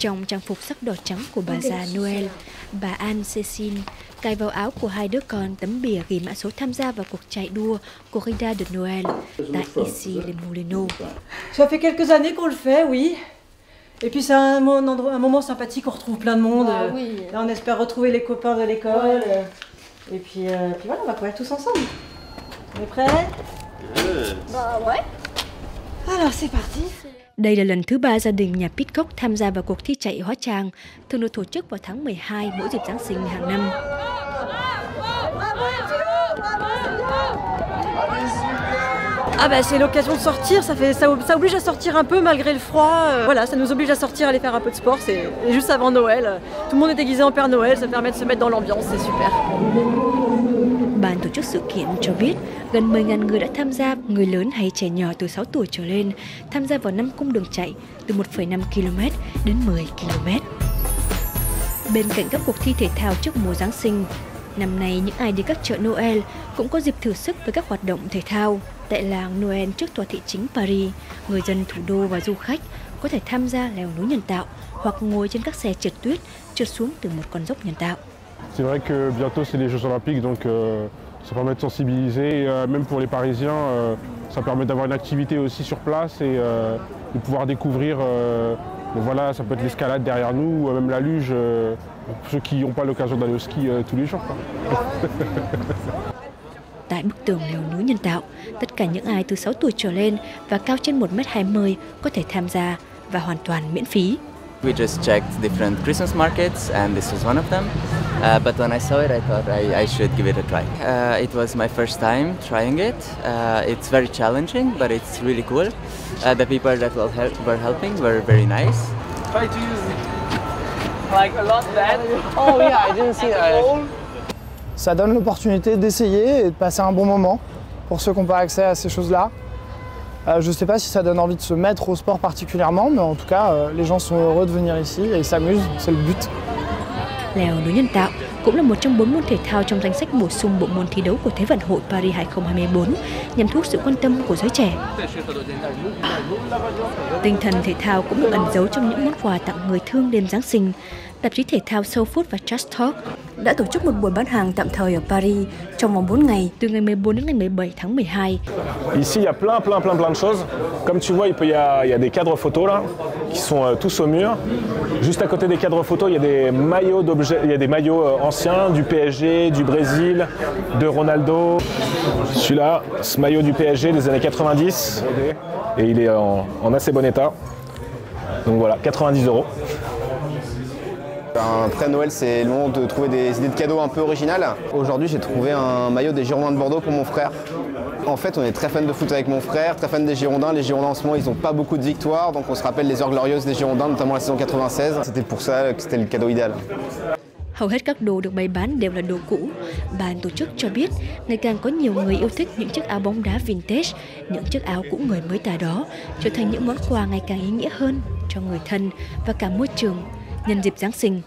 Trong trang phục sắc đỏ trắng của bà già Noel, bà Anne Cécile cài vào áo của hai đứa con tấm bìa ghi mã số tham gia vào cuộc chạy đua Corrida de Noël tại Issy-les-Moulineaux. Ça fait quelques années qu'on le fait, oui. Et puis c'est un moment sympathique, on retrouve plein de monde. Oui. Là, on espère retrouver les copains de l'école. Et puis voilà, on va courir tous ensemble. On est prêts? Bah ouais. Alors c'est parti. Đây là lần thứ 3 gia đình nhà Pidcock tham gia vào cuộc thi chạy hóa trang, thường được tổ chức vào tháng 12 mỗi dịp Giáng sinh hàng năm. Ah bah c'est l'occasion de sortir, ça oblige à sortir un peu malgré le froid. Voilà, ça nous oblige à sortir, aller faire un peu de sport. C'est juste avant Noël. Tout le monde est déguisé en Père Noël, ça permet de se mettre dans l'ambiance, c'est super. Ban tổ chức sự kiện cho biết gần 10.000 người đã tham gia, người lớn hay trẻ nhỏ từ 6 tuổi trở lên, tham gia vào 5 cung đường chạy từ 1,5 km đến 10 km. Bên cạnh các cuộc thi thể thao trước mùa Giáng sinh, năm nay những ai đi các chợ Noel cũng có dịp thử sức với các hoạt động thể thao. Tại làng Noel trước tòa thị chính Paris, người dân thủ đô và du khách có thể tham gia leo núi nhân tạo hoặc ngồi trên các xe trượt tuyết trượt xuống từ một con dốc nhân tạo. C'est vrai que bientôt c'est les Jeux Olympiques, donc ça permet de sensibiliser, et, même pour les Parisiens, ça permet d'avoir une activité aussi sur place et de pouvoir découvrir, voilà, ça peut être l'escalade derrière nous, ou même la luge, pour ceux qui n'ont pas l'occasion d'aller au ski tous les jours. Tại bức tường leo núi nhân tạo, tất cả những ai từ 6 tuổi trở lên và cao trên 1,20 m có thể tham gia và hoàn toàn miễn phí. We just checked different Christmas markets and this was one of them. But when I saw it, I thought I should give it a try. It was my first time trying it. It's very challenging, but it's really cool. The people that were helping were very nice. Try to use like a lot that. Oh yeah, I didn't see that. Ça donne l'opportunité d'essayer et de passer un bon moment pour ceux qui n'ont pas accès à ces choses-là. Je ne sais pas si ça donne envie de se mettre au sport particulièrement, mais en tout cas, les gens sont heureux de venir ici et ils s'amusent, c'est le but. Leo núi nhân tạo cũng là một trong 4 môn thể thao trong danh sách bổ sung bộ môn thi đấu của Thế vận hội Paris 2024 nhằm thu hút sự quan tâm của giới trẻ. Tinh thần thể thao cũng được ẩn giấu trong những món quà tặng người thương đêm Giáng sinh. Tạp chí thể thao Soul Food và Just Talk đã tổ chức một buổi bán hàng tạm thời ở Paris trong vòng 4 ngày, từ ngày 14 đến ngày 17 tháng 12. Ici, il y a plein de choses. Comme tu vois, il y a des cadres photos là, qui sont tous au mur. Juste à côté des cadres photos, il y a des maillots d'objets, il y a des maillots anciens du PSG, du Brésil, de Ronaldo. Celui-là, ce maillot du PSG des années 90, et il est en assez bon état. Donc voilà, 90 €. Un prêt Noël, c'est le moment de trouver des idées de cadeaux un peu originales. Aujourd'hui, j'ai trouvé un maillot des Girondins de Bordeaux pour mon frère. En fait, on est très fan de foot avec mon frère, très fan des Girondins. Les Girondins, en ce moment, ils n'ont pas beaucoup de victoires, donc on se rappelle les heures glorieuses des Girondins, notamment la saison 96. C'était pour ça que c'était le cadeau idéal. Hầu hết các đồ được bày bán đều là đồ cũ. Ban tổ chức cho biết ngày càng có nhiều người yêu thích những chiếc áo bóng đá vintage, những chiếc áo cũ người mới tà đó trở thành những món quà ngày càng ý nghĩa hơn cho người thân và cả môi trường nhân dịp Giáng sinh.